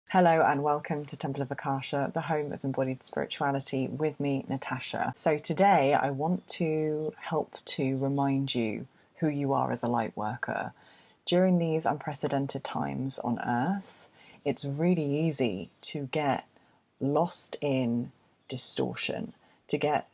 Hello and welcome to Temple of Akasha, the home of embodied spirituality, with me, Natasha. So today I want to help to remind you who you are as a light worker. During these unprecedented times on Earth, it's really easy to get lost in distortion, to get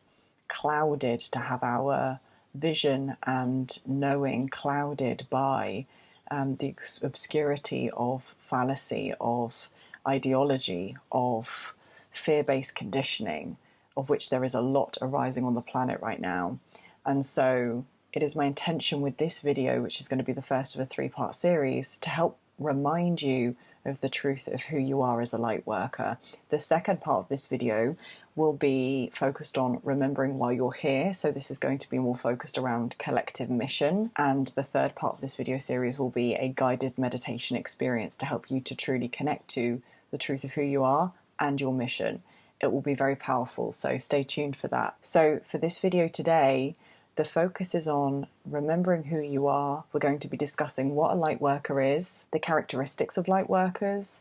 clouded, to have our vision and knowing clouded by the obscurity of fallacy, of ideology, of fear-based conditioning, of which there is a lot arising on the planet right now. And so it is my intention with this video, which is going to be the first of a 3-part series, to help remind you of the truth of who you are as a light worker. The second part of this video will be focused on remembering why you're here. So this is going to be more focused around collective mission. And the third part of this video series will be a guided meditation experience to help you to truly connect to the truth of who you are and your mission. It will be very powerful, so stay tuned for that. So for this video today, the focus is on remembering who you are. We're going to be discussing what a light worker is, the characteristics of light workers,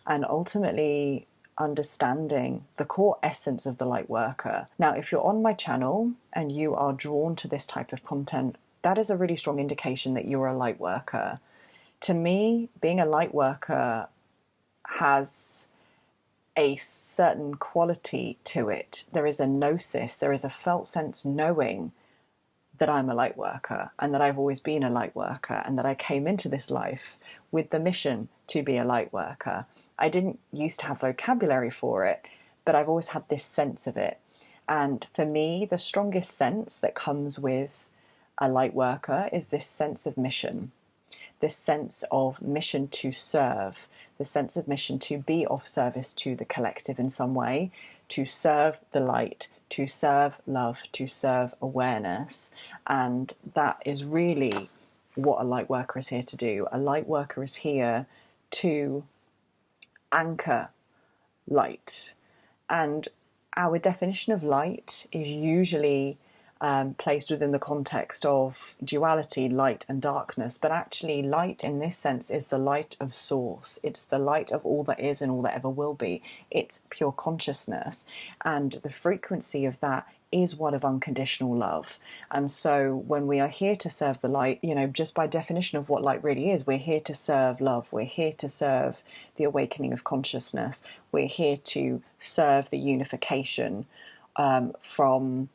and ultimately understanding the core essence of the light worker. Now, if you're on my channel and you are drawn to this type of content, that is a really strong indication that you're a light worker. To me, being a light worker has a certain quality to it. There is a gnosis, there is a felt sense knowing that I'm a light worker and that I've always been a light worker and that I came into this life with the mission to be a light worker. I didn't used to have vocabulary for it, but I've always had this sense of it. And for me, the strongest sense that comes with a light worker is this sense of mission, this sense of mission to serve, the sense of mission to be of service to the collective in some way, to serve the light, to serve love, to serve awareness. And that is really what a light worker is here to do. A light worker is here to anchor light. And our definition of light is usually placed within the context of duality, light and darkness, but actually light in this sense is the light of source. It's the light of all that is and all that ever will be. It's pure consciousness, and the frequency of that is one of unconditional love. And so when we are here to serve the light, you know, just by definition of what light really is, we're here to serve love, we're here to serve the awakening of consciousness, we're here to serve the unification from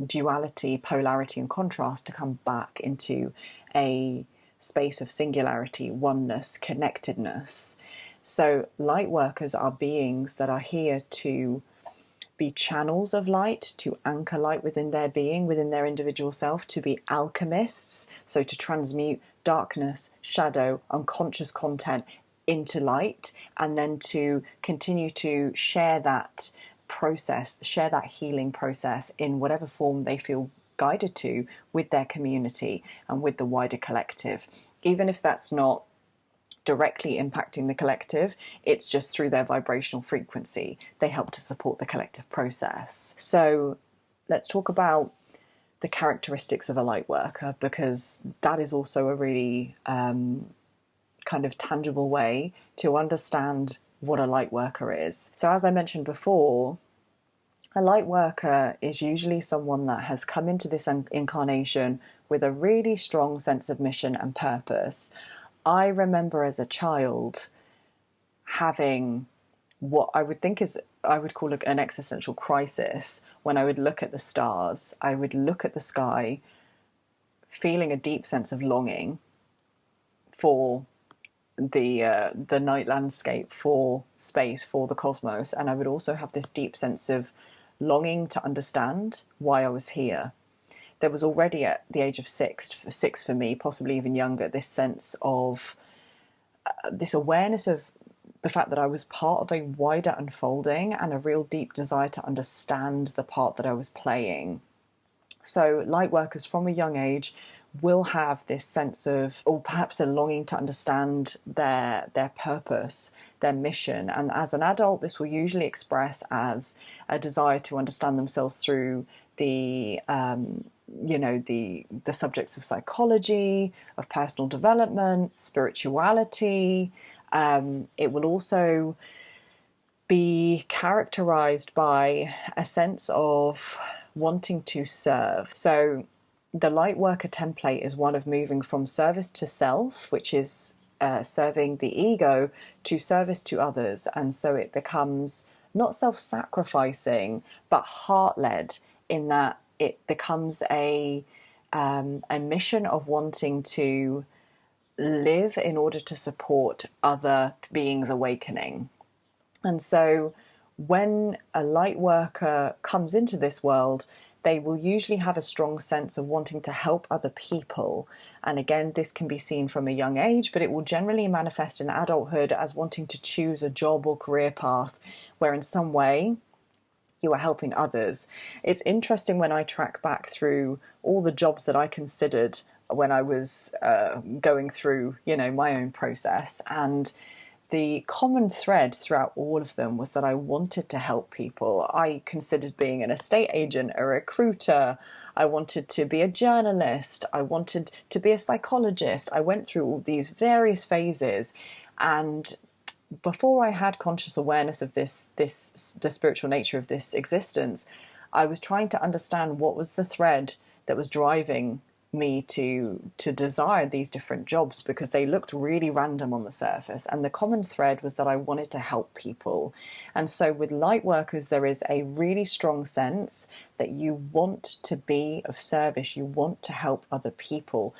duality, polarity and contrast to come back into a space of singularity, oneness, connectedness. So light workers are beings that are here to be channels of light, to anchor light within their being, within their individual self, to be alchemists, so to transmute darkness, shadow, unconscious content into light, and then to continue to share that process, share that healing process in whatever form they feel guided to with their community and with the wider collective. Even if that's not directly impacting the collective, it's just through their vibrational frequency. They help to support the collective process. So let's talk about the characteristics of a light worker, because that is also a really kind of tangible way to understand what a light worker is. So as I mentioned before, a light worker is usually someone that has come into this incarnation with a really strong sense of mission and purpose. I remember as a child having what I would think is, I would call an existential crisis when I would look at the stars. I would look at the sky, feeling a deep sense of longing for the night landscape, for space, for the cosmos, and I would also have this deep sense of longing to understand why I was here. There was already at the age of six for me, possibly even younger, this sense of this awareness of the fact that I was part of a wider unfolding and a real deep desire to understand the part that I was playing. So light workers from a young age will have this sense of, or perhaps a longing to understand their purpose, their mission. And as an adult, this will usually express as a desire to understand themselves through the the subjects of psychology, of personal development, spirituality. It will also be characterized by a sense of wanting to serve. So the Lightworker template is one of moving from service to self, which is serving the ego, to service to others. And so it becomes not self-sacrificing, but heart-led, in that it becomes a mission of wanting to live in order to support other beings awakening. And so when a light worker comes into this world, they will usually have a strong sense of wanting to help other people. And again, this can be seen from a young age, but it will generally manifest in adulthood as wanting to choose a job or career path where in some way you are helping others. It's interesting when I track back through all the jobs that I considered when I was going through, my own process, and the common thread throughout all of them was that I wanted to help people. I considered being an estate agent, a recruiter. I wanted to be a journalist. I wanted to be a psychologist. I went through all these various phases, and before I had conscious awareness of the spiritual nature of this existence, I was trying to understand what was the thread that was driving me to desire these different jobs, because they looked really random on the surface, and the common thread was that I wanted to help people. And so with light workers, there is a really strong sense that you want to be of service, you want to help other people.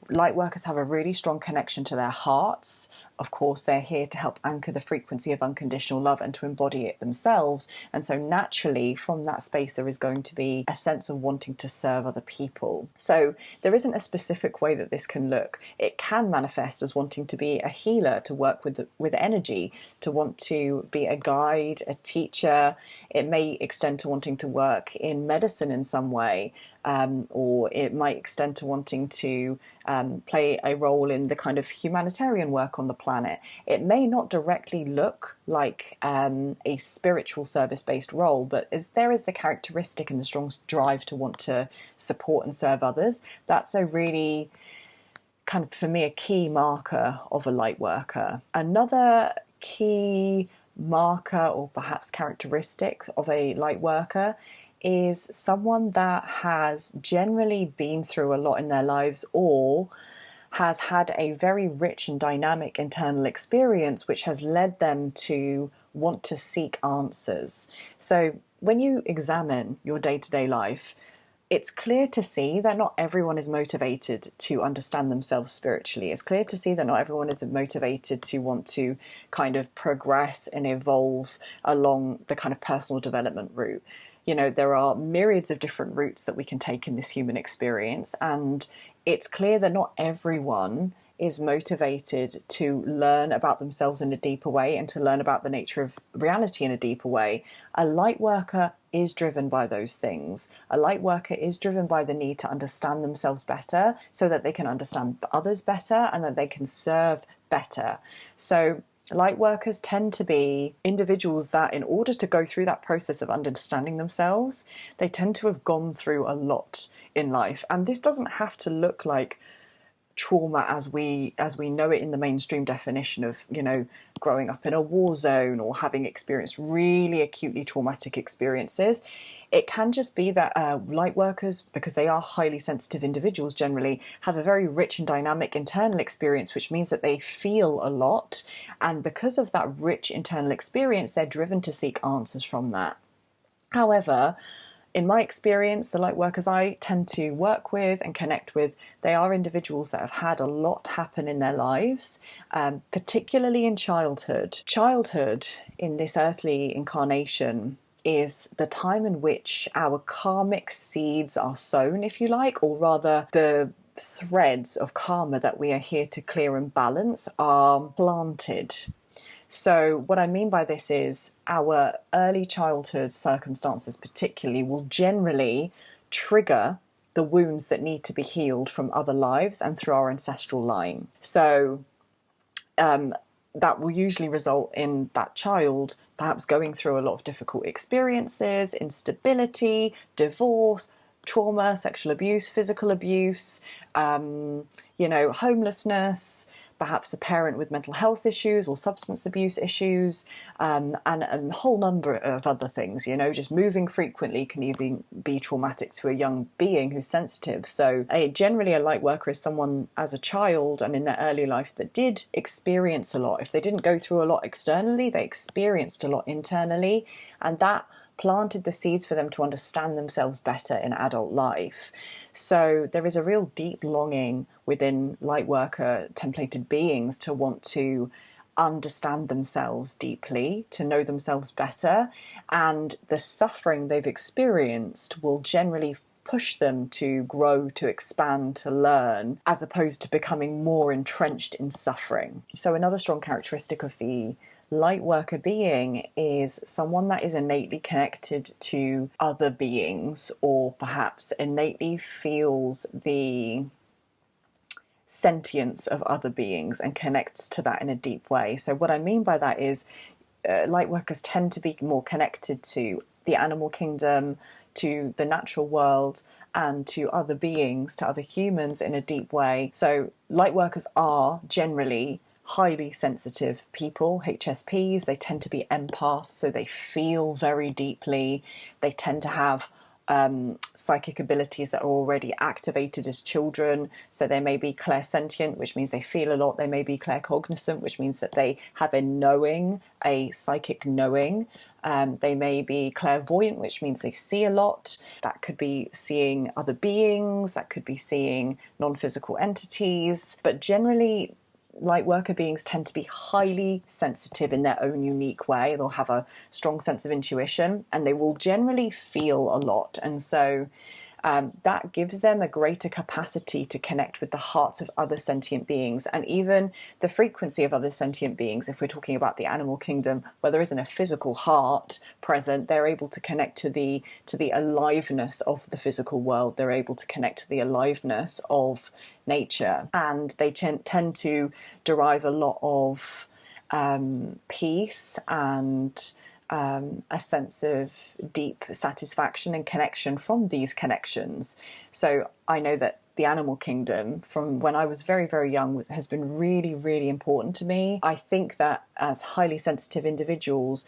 Light workers have a really strong connection to their hearts. Of course, they're here to help anchor the frequency of unconditional love and to embody it themselves. And so naturally, from that space, there is going to be a sense of wanting to serve other people. So there isn't a specific way that this can look. It can manifest as wanting to be a healer, to work with energy, to want to be a guide, a teacher. It may extend to wanting to work in medicine in some way, or it might extend to wanting to play a role in the kind of humanitarian work on the planet. It may not directly look like a spiritual service-based role, but there is the characteristic and the strong drive to want to support and serve others. That's a really kind of, for me, a key marker of a light worker. Another key marker, or perhaps characteristic, of a light worker is someone that has generally been through a lot in their lives, or has had a very rich and dynamic internal experience which has led them to want to seek answers. So when you examine your day-to-day life, it's clear to see that not everyone is motivated to understand themselves spiritually. It's clear to see that not everyone is motivated to want to kind of progress and evolve along the kind of personal development route. There are myriads of different routes that we can take in this human experience, and it's clear that not everyone is motivated to learn about themselves in a deeper way and to learn about the nature of reality in a deeper way. A light worker is driven by those things. A light worker is driven by the need to understand themselves better so that they can understand others better and that they can serve better. So light workers tend to be individuals that, in order to go through that process of understanding themselves, they tend to have gone through a lot in life. And this doesn't have to look like trauma as we know it in the mainstream definition of, growing up in a war zone or having experienced really acutely traumatic experiences. It can just be that light workers, because they are highly sensitive individuals generally, have a very rich and dynamic internal experience, which means that they feel a lot. And because of that rich internal experience, they're driven to seek answers from that. However, in my experience, the light workers I tend to work with and connect with, they are individuals that have had a lot happen in their lives, particularly in childhood. Childhood in this earthly incarnation is the time in which our karmic seeds are sown, if you like, or rather the threads of karma that we are here to clear and balance are planted. So what I mean by this is our early childhood circumstances particularly will generally trigger the wounds that need to be healed from other lives and through our ancestral line. So that will usually result in that child perhaps going through a lot of difficult experiences, instability, divorce, trauma, sexual abuse, physical abuse, homelessness, perhaps a parent with mental health issues or substance abuse issues, and a whole number of other things. Just moving frequently can even be traumatic to a young being who's sensitive. So generally a light worker is someone as a child and in their early life that did experience a lot. If they didn't go through a lot externally, they experienced a lot internally, and that planted the seeds for them to understand themselves better in adult life. So there is a real deep longing within Lightworker templated beings to want to understand themselves deeply, to know themselves better, and the suffering they've experienced will generally push them to grow, to expand, to learn, as opposed to becoming more entrenched in suffering. So another strong characteristic of the Lightworker being is someone that is innately connected to other beings, or perhaps innately feels the sentience of other beings and connects to that in a deep way. So what I mean by that is Lightworkers tend to be more connected to the animal kingdom, to the natural world, and to other beings, to other humans in a deep way. So Lightworkers are generally highly sensitive people, HSPs. They tend to be empaths, so they feel very deeply. They tend to have psychic abilities that are already activated as children. So they may be clairsentient, which means they feel a lot. They may be claircognizant, which means that they have a knowing, a psychic knowing. They may be clairvoyant, which means they see a lot. That could be seeing other beings, that could be seeing non-physical entities. But generally, Lightworker beings tend to be highly sensitive in their own unique way. They'll have a strong sense of intuition, and they will generally feel a lot. And so that gives them a greater capacity to connect with the hearts of other sentient beings, and even the frequency of other sentient beings. If we're talking about the animal kingdom, where there isn't a physical heart present, they're able to connect to the aliveness of the physical world. They're able to connect to the aliveness of nature, and they tend to derive a lot of peace and a sense of deep satisfaction and connection from these connections. So I know that the animal kingdom, from when I was very, very young, has been really, really important to me. I think that as highly sensitive individuals,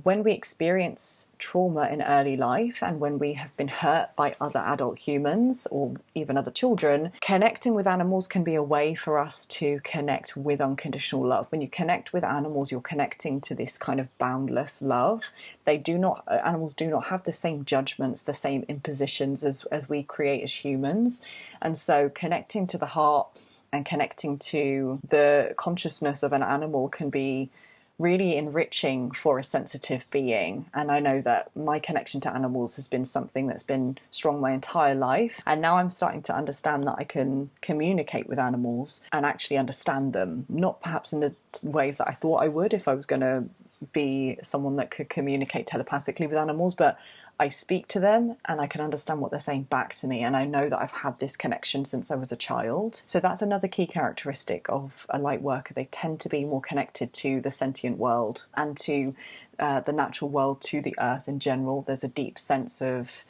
when we experience trauma in early life and when we have been hurt by other adult humans or even other children, connecting with animals can be a way for us to connect with unconditional love. When you connect with animals, you're connecting to this kind of boundless love. Animals do not have the same judgments, the same impositions as we create as humans. And so connecting to the heart and connecting to the consciousness of an animal can be really enriching for a sensitive being. And I know that my connection to animals has been something that's been strong my entire life. And now I'm starting to understand that I can communicate with animals and actually understand them, not perhaps in the ways that I thought I would if I was going to be someone that could communicate telepathically with animals, but I speak to them and I can understand what they're saying back to me, and I know that I've had this connection since I was a child. So that's another key characteristic of a light worker. They tend to be more connected to the sentient world and to the natural world, to the earth in general. There's a deep sense of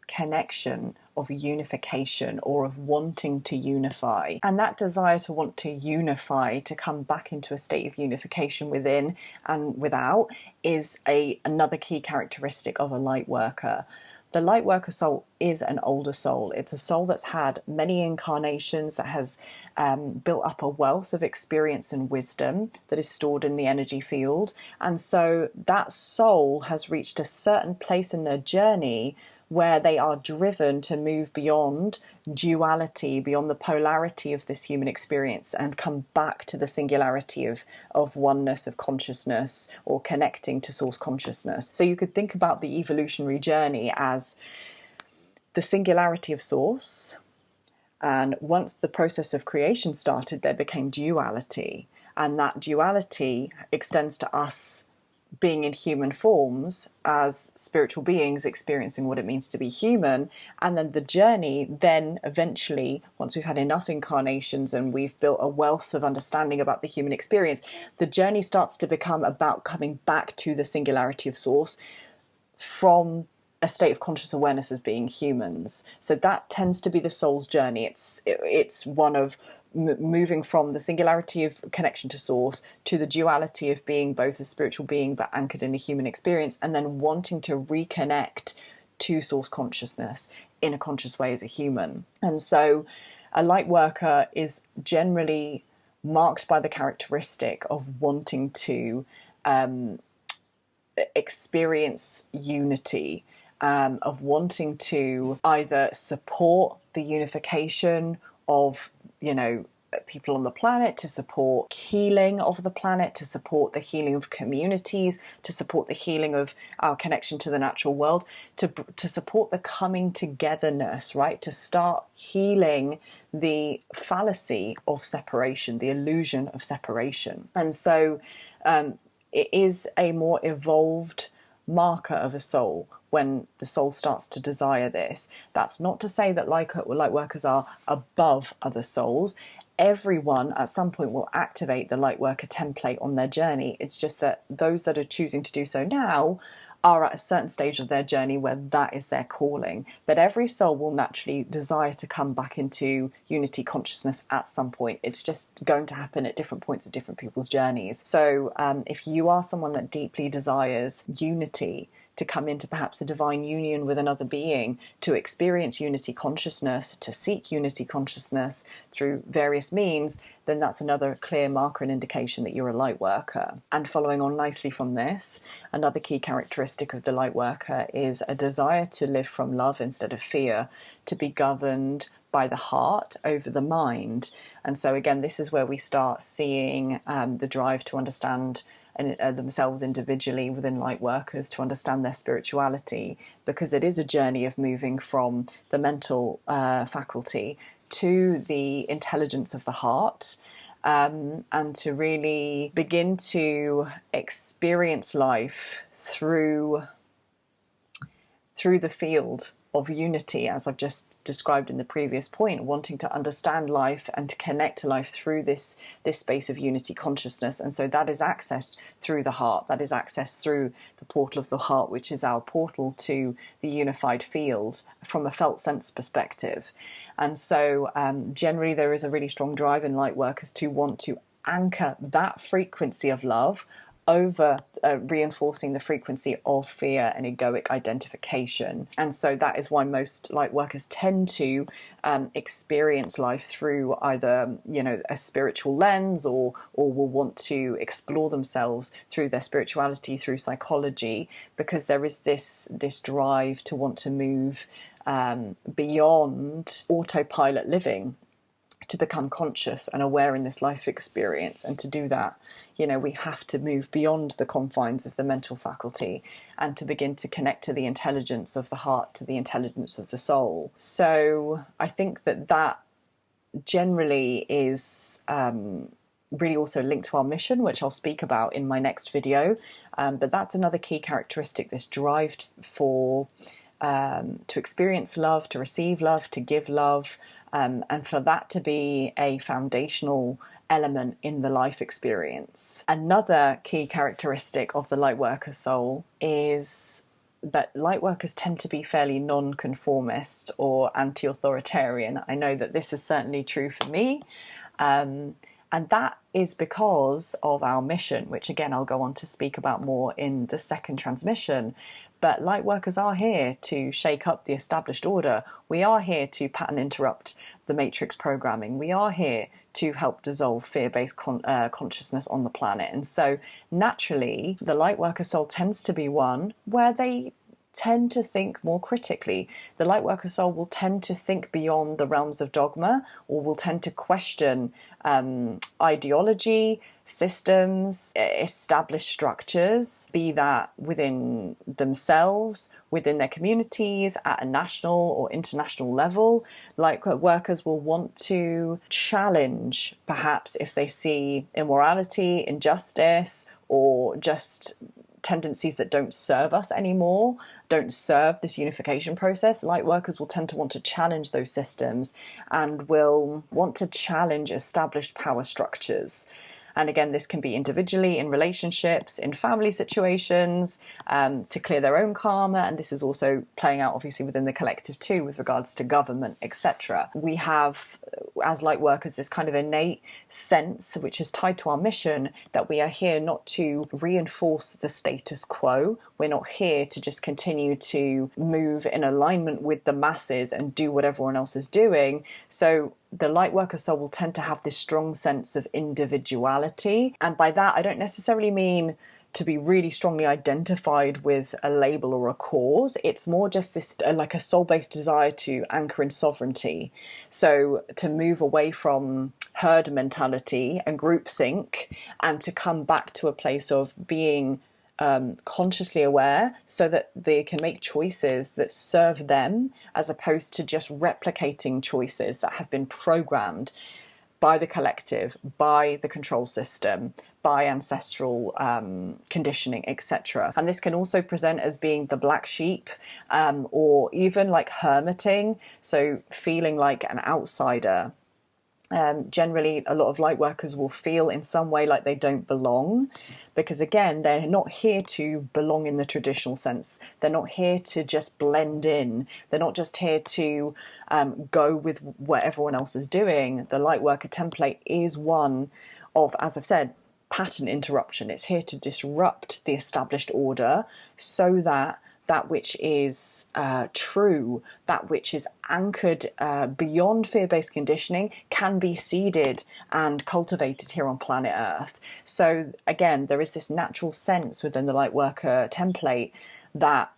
connection, of unification, or of wanting to unify. And that desire to want to unify, to come back into a state of unification within and without, is another key characteristic of a light worker. The light worker soul is an older soul. It's a soul that's had many incarnations, that has built up a wealth of experience and wisdom that is stored in the energy field. And so that soul has reached a certain place in their journey where they are driven to move beyond duality, beyond the polarity of this human experience, and come back to the singularity of oneness, of consciousness, or connecting to source consciousness. So you could think about the evolutionary journey as the singularity of source, and once the process of creation started, there became duality, and that duality extends to us being in human forms as spiritual beings experiencing what it means to be human. And then the journey then eventually, once we've had enough incarnations and we've built a wealth of understanding about the human experience, the journey starts to become about coming back to the singularity of source from a state of conscious awareness as being humans. So that tends to be the soul's journey. It's one of moving from the singularity of connection to source to the duality of being both a spiritual being but anchored in a human experience, and then wanting to reconnect to source consciousness in a conscious way as a human. And so a light worker is generally marked by the characteristic of wanting to experience unity, of wanting to either support the unification of, people on the planet, to support healing of the planet, to support the healing of communities, to support the healing of our connection to the natural world, to support the coming togetherness, right? To start healing the fallacy of separation, the illusion of separation. And so it is a more evolved marker of a soul when the soul starts to desire this. That's not to say that light workers are above other souls. Everyone at some point will activate the light worker template on their journey. It's just that those that are choosing to do so now are at a certain stage of their journey where that is their calling. But every soul will naturally desire to come back into unity consciousness at some point. It's just going to happen at different points of different people's journeys. So if you are someone that deeply desires unity, to come into perhaps a divine union with another being, to experience unity consciousness, to seek unity consciousness through various means, then that's another clear marker and indication that you're a light worker. And following on nicely from this, another key characteristic of the light worker is a desire to live from love instead of fear, to be governed by the heart over the mind. And so again, this is where we start seeing the drive to understand themselves individually within light workers, to understand their spirituality, because it is a journey of moving from the mental faculty to the intelligence of the heart, and to really begin to experience life through the field of unity, as I've just described in the previous point, wanting to understand life and to connect to life through this space of unity consciousness. And so that is accessed through the heart, that is accessed through the portal of the heart, which is our portal to the unified field from a felt sense perspective. And so generally there is a really strong drive in light workers to want to anchor that frequency of love over reinforcing the frequency of fear and egoic identification. And so that is why most light workers tend to experience life through either, a spiritual lens, or will want to explore themselves through their spirituality, through psychology, because there is this drive to want to move beyond autopilot living, to become conscious and aware in this life experience. And to do that, we have to move beyond the confines of the mental faculty and to begin to connect to the intelligence of the heart, to the intelligence of the soul. So I think that generally is really also linked to our mission, which I'll speak about in my next video. But that's another key characteristic, this drive for to experience love, to receive love, to give love, and for that to be a foundational element in the life experience. Another key characteristic of the light worker soul is that light workers tend to be fairly non-conformist or anti-authoritarian. I know that this is certainly true for me. And that is because of our mission, which again I'll go on to speak about more in the second transmission. But light workers are here to shake up the established order. We are here to pattern interrupt the matrix programming. We are here to help dissolve fear-based consciousness on the planet. And so naturally, the light worker soul tends to be one where they tend to think more critically. The light worker soul will tend to think beyond the realms of dogma, or will tend to question ideology, systems, established structures, be that within themselves, within their communities, at a national or international level. Light workers will want to challenge, perhaps, if they see immorality, injustice, or just tendencies that don't serve us anymore, don't serve this unification process. Light workers will tend to want to challenge those systems and will want to challenge established power structures. And again, this can be individually, in relationships, in family situations, to clear their own karma. And this is also playing out obviously within the collective too, with regards to government, etc. We have, as light workers, this kind of innate sense, which is tied to our mission, that we are here not to reinforce the status quo. We're not here to just continue to move in alignment with the masses and do what everyone else is doing. So the light worker soul will tend to have this strong sense of individuality. And by that, I don't necessarily mean to be really strongly identified with a label or a cause. It's more just this like a soul-based desire to anchor in sovereignty. So to move away from herd mentality and groupthink, and to come back to a place of being consciously aware, so that they can make choices that serve them, as opposed to just replicating choices that have been programmed by the collective, by the control system, by ancestral conditioning, etc. And this can also present as being the black sheep, or even like hermiting, so feeling like an outsider. Generally, a lot of light workers will feel in some way like they don't belong, because again, they're not here to belong in the traditional sense. They're not here to just blend in. They're not just here to go with what everyone else is doing. The light worker template is one of, as I've said, pattern interruption. It's here to disrupt the established order, so that that which is true, that which is anchored beyond fear-based conditioning, can be seeded and cultivated here on planet Earth. So again, there is this natural sense within the light worker template that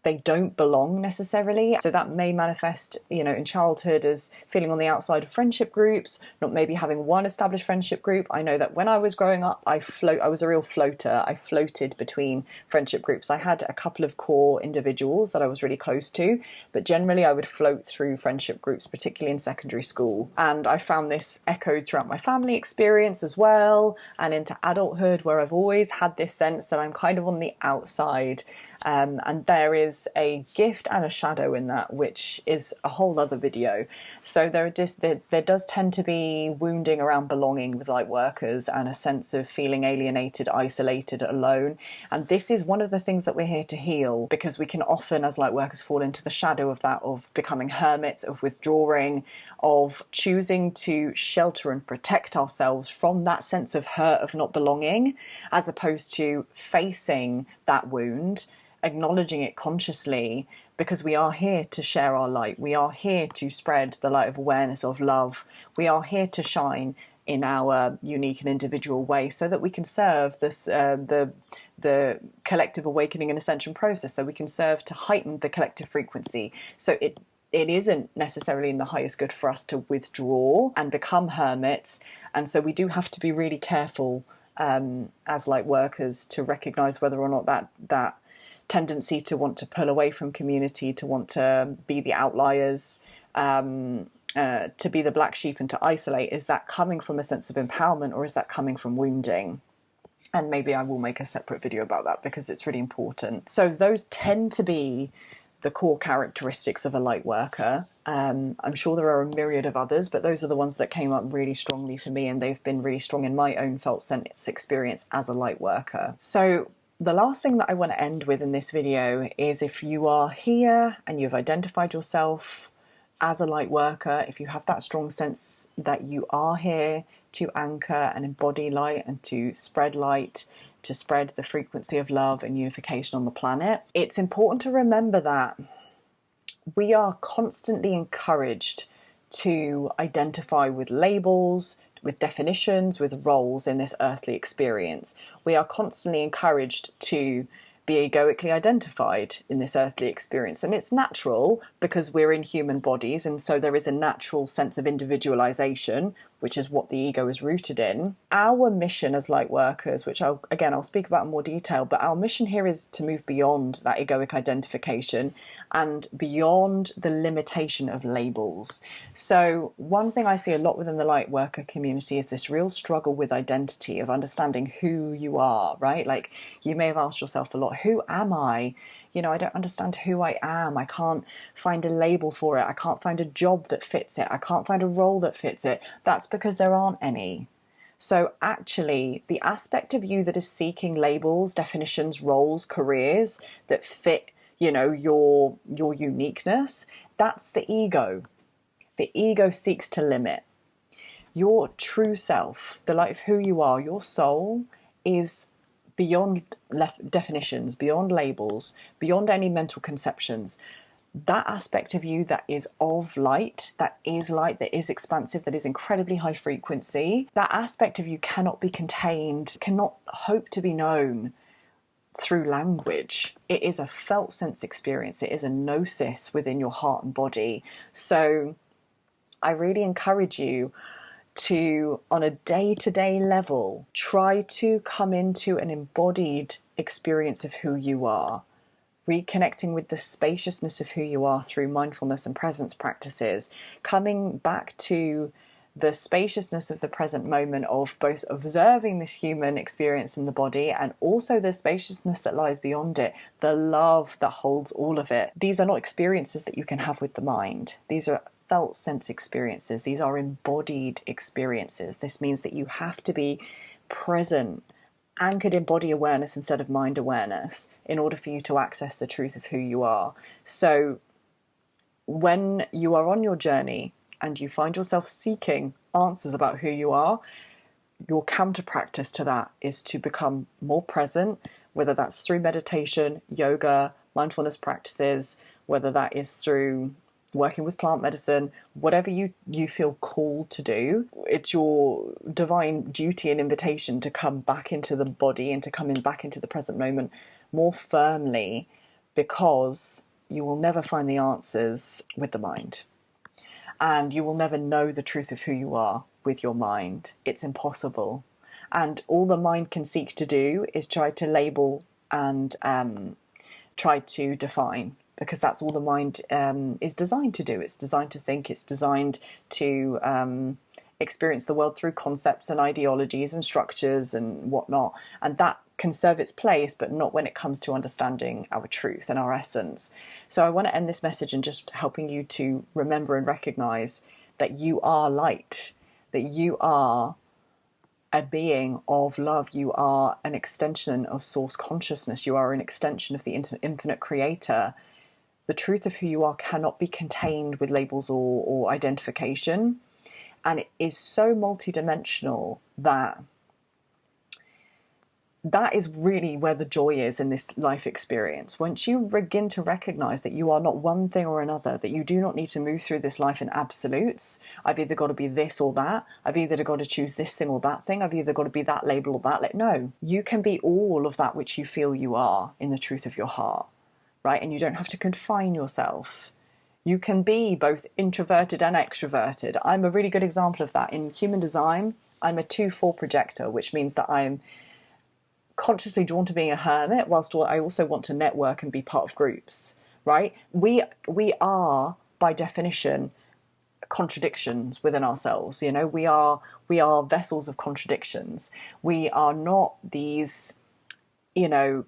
they don't belong necessarily. So that may manifest, in childhood as feeling on the outside of friendship groups, not maybe having one established friendship group. I know that when I was growing up, I was a real floater. I floated between friendship groups. I had a couple of core individuals that I was really close to, but generally I would float through friendship groups, particularly in secondary school. And I found this echoed throughout my family experience as well, and into adulthood, where I've always had this sense that I'm kind of on the outside. And there is a gift and a shadow in that, which is a whole other video. So there does tend to be wounding around belonging with light workers, and a sense of feeling alienated, isolated, alone. And this is one of the things that we're here to heal, because we can often, as light workers, fall into the shadow of that, of becoming hermits, of withdrawing, of choosing to shelter and protect ourselves from that sense of hurt, of not belonging, as opposed to facing that wound, acknowledging it consciously, because we are here to share our light. We are here to spread the light of awareness, of love. We are here to shine in our unique and individual way, so that we can serve this the collective awakening and ascension process, so we can serve to heighten the collective frequency. So it isn't necessarily in the highest good for us to withdraw and become hermits. And so we do have to be really careful as light workers to recognize whether or not that tendency to want to pull away from community, to want to be the outliers, to be the black sheep and to isolate, is that coming from a sense of empowerment, or is that coming from wounding? And maybe I will make a separate video about that, because it's really important. So those tend to be the core characteristics of a light worker. I'm sure there are a myriad of others, but those are the ones that came up really strongly for me, and they've been really strong in my own felt sense experience as a light worker. So the last thing that I want to end with in this video is, if you are here and you've identified yourself as a light worker, if you have that strong sense that you are here to anchor and embody light and to spread light, to spread the frequency of love and unification on the planet, it's important to remember that we are constantly encouraged to identify with labels, with definitions, with roles in this earthly experience. We are constantly encouraged to be egoically identified in this earthly experience. And it's natural, because we're in human bodies, and so there is a natural sense of individualization, which is what the ego is rooted in. Our mission as light workers, which I'll speak about in more detail, but our mission here is to move beyond that egoic identification and beyond the limitation of labels. So one thing I see a lot within the light worker community is this real struggle with identity, of understanding who you are, right? Like, you may have asked yourself a lot, who am I? I don't understand who I am. I can't find a label for it. I can't find a job that fits it. I can't find a role that fits it. That's because there aren't any. So actually, the aspect of you that is seeking labels, definitions, roles, careers that fit, your uniqueness, that's the ego. The ego seeks to limit. Your true self, the light of who you are, your soul, is beyond definitions, beyond labels, beyond any mental conceptions. That aspect of you that is of light, that is expansive, that is incredibly high frequency, that aspect of you cannot be contained, cannot hope to be known through language. It is a felt sense experience. It is a gnosis within your heart and body. So I really encourage you to, on a day-to-day level, try to come into an embodied experience of who you are, reconnecting with the spaciousness of who you are through mindfulness and presence practices, coming back to the spaciousness of the present moment of both observing this human experience in the body and also the spaciousness that lies beyond it, the love that holds all of it. These are not experiences that you can have with the mind. These are felt sense experiences. These are embodied experiences. This means that you have to be present, anchored in body awareness instead of mind awareness, in order for you to access the truth of who you are. So when you are on your journey and you find yourself seeking answers about who you are, your counter practice to that is to become more present, whether that's through meditation, yoga, mindfulness practices, whether that is through working with plant medicine, whatever you feel called to do. It's your divine duty and invitation to come back into the body and to come back into the present moment more firmly, because you will never find the answers with the mind. And you will never know the truth of who you are with your mind. It's impossible. And all the mind can seek to do is try to label and try to define, because that's all the mind is designed to do. It's designed to think, it's designed to experience the world through concepts and ideologies and structures and whatnot. And that can serve its place, but not when it comes to understanding our truth and our essence. So I want to end this message in just helping you to remember and recognize that you are light, that you are a being of love. You are an extension of source consciousness. You are an extension of the infinite creator. The truth of who you are cannot be contained with labels or identification. And it is so multidimensional that is really where the joy is in this life experience. Once you begin to recognize that you are not one thing or another, that you do not need to move through this life in absolutes. I've either got to be this or that. I've either got to choose this thing or that thing. I've either got to be that label or that. No, you can be all of that which you feel you are in the truth of your heart. Right? And you don't have to confine yourself. You can be both introverted and extroverted. I'm a really good example of that. In human design, I'm a 2-4 projector, which means that I'm consciously drawn to being a hermit, whilst I also want to network and be part of groups. Right? We are, by definition, contradictions within ourselves. We are vessels of contradictions. We are not these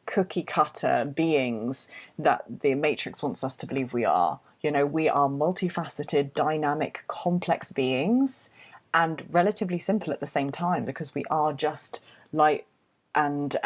cookie cutter beings that the Matrix wants us to believe we are. We are multifaceted, dynamic, complex beings, and relatively simple at the same time, because we are just light and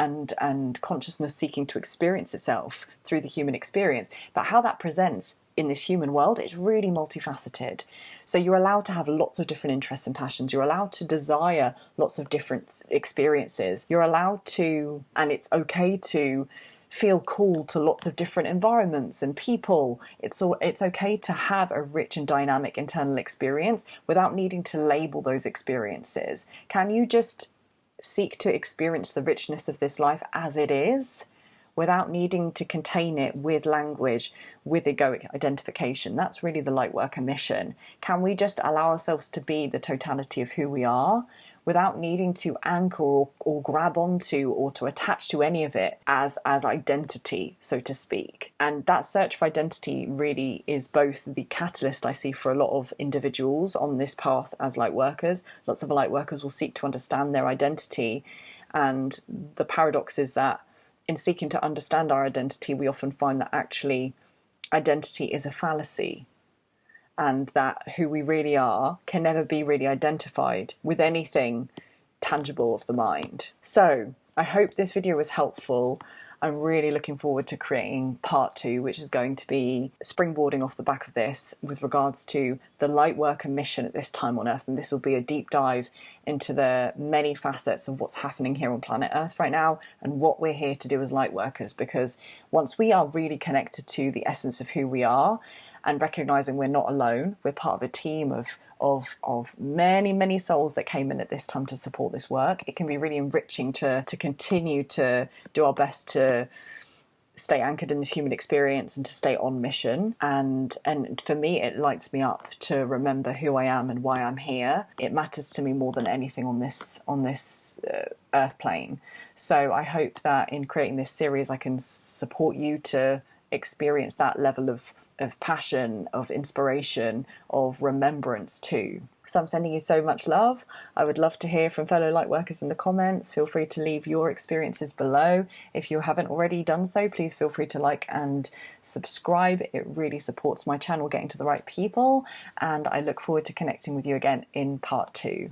consciousness seeking to experience itself through the human experience. But how that presents in this human world, it's really multifaceted. So you're allowed to have lots of different interests and passions. You're allowed to desire lots of different experiences. You're allowed to, and it's okay to, feel called to lots of different environments and people. It's okay to have a rich and dynamic internal experience without needing to label those experiences. Can you just seek to experience the richness of this life as it is, without needing to contain it with language, with egoic identification? That's really the Lightworker mission. Can we just allow ourselves to be the totality of who we are, without needing to anchor or grab onto or to attach to any of it as identity, so to speak? And that search for identity really is both the catalyst I see for a lot of individuals on this path as Lightworkers. Lots of Lightworkers will seek to understand their identity, and the paradox is that in seeking to understand our identity, we often find that actually identity is a fallacy, and that who we really are can never be really identified with anything tangible of the mind. So I hope this video was helpful. I'm really looking forward to creating part 2, which is going to be springboarding off the back of this with regards to the Lightworker mission at this time on Earth. And this will be a deep dive into the many facets of what's happening here on planet Earth right now and what we're here to do as Lightworkers. Because once we are really connected to the essence of who we are and recognizing we're not alone, we're part of a team of many souls that came in at this time to support this work, it can be really enriching to continue to do our best to stay anchored in this human experience and to stay on mission. And for me, it lights me up to remember who I am and why I'm here. It matters to me more than anything on this earth plane. So I hope that in creating this series I can support you to experience that level of passion, of inspiration, of remembrance too. So I'm sending you so much love. I would love to hear from fellow Lightworkers in the comments. Feel free to leave your experiences below. If you haven't already done so, please feel free to like and subscribe. It really supports my channel getting to the right people, and I look forward to connecting with you again in part 2.